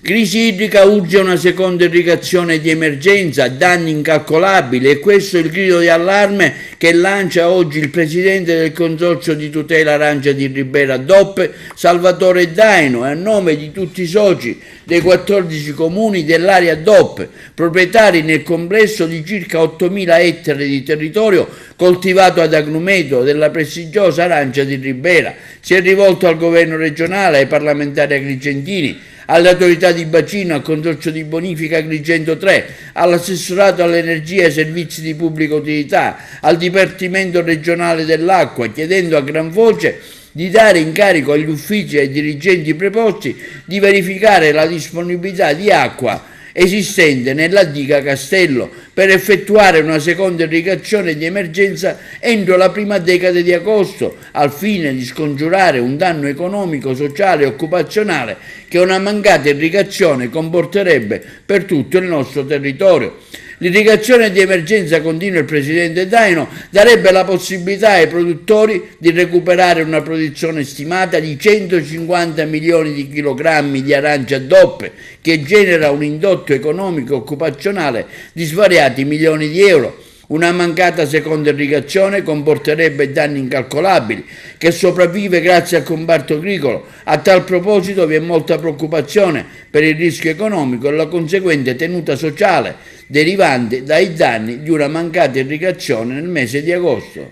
Crisi idrica, urge una seconda irrigazione di emergenza, danni incalcolabili, e questo è il grido di allarme che lancia oggi il presidente del Consorzio di tutela arancia di Ribera DOP, Salvatore Daino, a nome di tutti i soci dei 14 comuni dell'area DOP, proprietari nel complesso di circa 8.000 ettari di territorio coltivato ad agrumeto della prestigiosa arancia di Ribera. Si è rivolto al governo regionale, ai parlamentari agrigentini, alle autorità di bacino, al Consorzio di Bonifica Agrigento 3, all'assessorato all'energia e ai servizi di pubblica utilità, al Dipartimento regionale dell'acqua, chiedendo a gran voce di dare incarico agli uffici e ai dirigenti preposti di verificare la disponibilità di acqua esistente nella diga Castello per effettuare una seconda irrigazione di emergenza entro la prima decade di agosto, al fine di scongiurare un danno economico, sociale e occupazionale che una mancata irrigazione comporterebbe per tutto il nostro territorio. L'irrigazione di emergenza, continua il presidente Daino, darebbe la possibilità ai produttori di recuperare una produzione stimata di 150 milioni di chilogrammi di arancia DOP, che genera un indotto economico e occupazionale di svariati milioni di euro. Una mancata seconda irrigazione comporterebbe danni incalcolabili, che sopravvive grazie al comparto agricolo. A tal proposito vi è molta preoccupazione per il rischio economico e la conseguente tenuta sociale derivante dai danni di una mancata irrigazione nel mese di agosto.